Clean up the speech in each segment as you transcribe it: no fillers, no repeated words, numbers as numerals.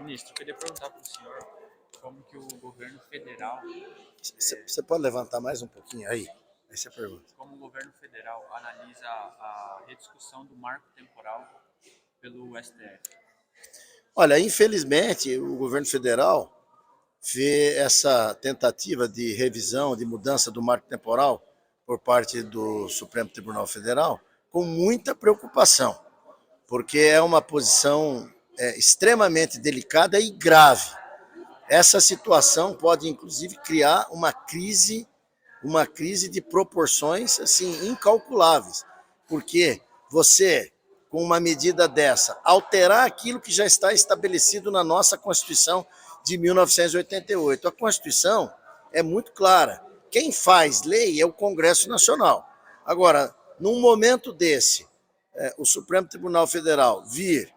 Ministro, eu queria perguntar para o senhor como que o governo federal, Você pode levantar mais um pouquinho aí? Aí você pergunta. como o governo federal analisa a rediscussão do marco temporal pelo STF. Olha, infelizmente, o governo federal vê essa tentativa de revisão, de mudança do marco temporal por parte do Supremo Tribunal Federal com muita preocupação, porque é uma posição extremamente delicada e grave. Essa situação pode, inclusive, criar uma crise de proporções assim incalculáveis, porque você, com uma medida dessa, alterar aquilo que já está estabelecido na nossa Constituição de 1988. A Constituição é muito clara. Quem faz lei é o Congresso Nacional. Agora, num momento desse, o Supremo Tribunal Federal vir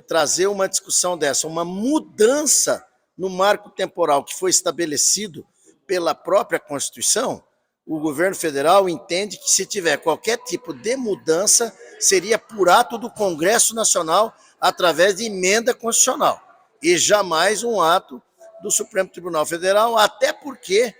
trazer uma discussão dessa, uma mudança no marco temporal que foi estabelecido pela própria Constituição, o governo federal entende que se tiver qualquer tipo de mudança, seria por ato do Congresso Nacional através de emenda constitucional e jamais um ato do Supremo Tribunal Federal, até porque,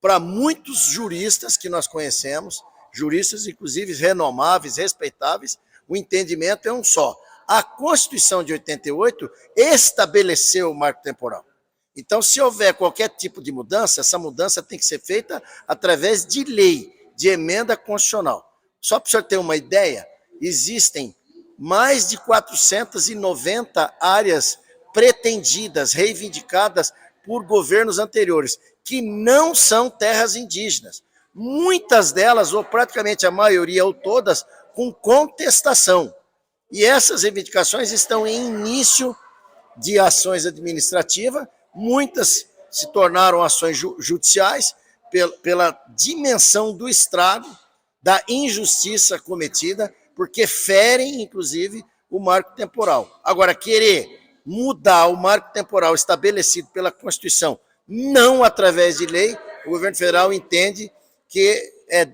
para muitos juristas que nós conhecemos, juristas inclusive renomáveis, respeitáveis, o entendimento é um só. A Constituição de 88 estabeleceu o marco temporal. Então, se houver qualquer tipo de mudança, essa mudança tem que ser feita através de lei, de emenda constitucional. Só para o senhor ter uma ideia, existem mais de 490 áreas pretendidas, reivindicadas por governos anteriores, que não são terras indígenas. Muitas delas, ou praticamente a maioria, ou todas, com contestação. E essas reivindicações estão em início de ações administrativas, muitas se tornaram ações judiciais pela dimensão do estrago, da injustiça cometida, porque ferem, inclusive, o marco temporal. Agora, querer mudar o marco temporal estabelecido pela Constituição, não através de lei, o governo federal entende que é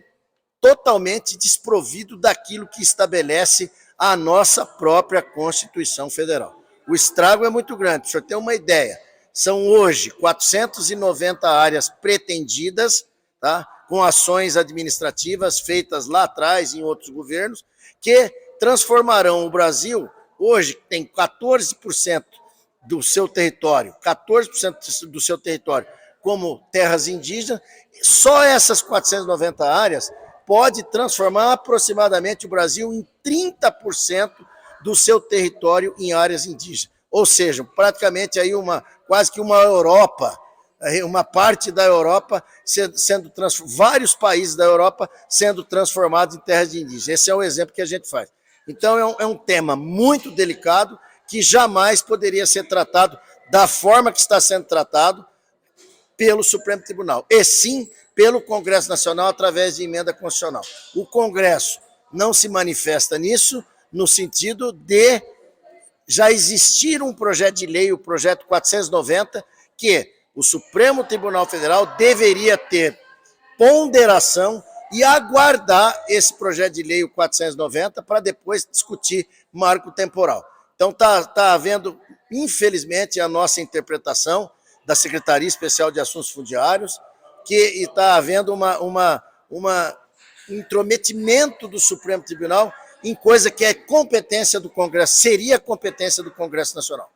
totalmente desprovido daquilo que estabelece a nossa própria Constituição Federal. O estrago é muito grande. Para o senhor ter uma ideia, são hoje 490 áreas pretendidas, tá, com ações administrativas feitas lá atrás em outros governos, que transformarão o Brasil, hoje tem 14% do seu território, 14% do seu território como terras indígenas, só essas 490 áreas pode transformar aproximadamente o Brasil em 30% do seu território em áreas indígenas. Ou seja, praticamente aí quase que uma Europa, uma parte da Europa sendo vários países da Europa sendo transformados em terras indígenas. Esse é o exemplo que a gente faz. Então é um tema muito delicado que jamais poderia ser tratado da forma que está sendo tratado pelo Supremo Tribunal, e sim pelo Congresso Nacional através de emenda constitucional. O Congresso não se manifesta nisso, no sentido de já existir um projeto de lei, o projeto 490, que o Supremo Tribunal Federal deveria ter ponderação e aguardar esse projeto de lei, o 490, para depois discutir marco temporal. Então está havendo, infelizmente, a nossa interpretação da Secretaria Especial de Assuntos Fundiários, que está havendo um intrometimento do Supremo Tribunal em coisa que é competência do Congresso, seria competência do Congresso Nacional.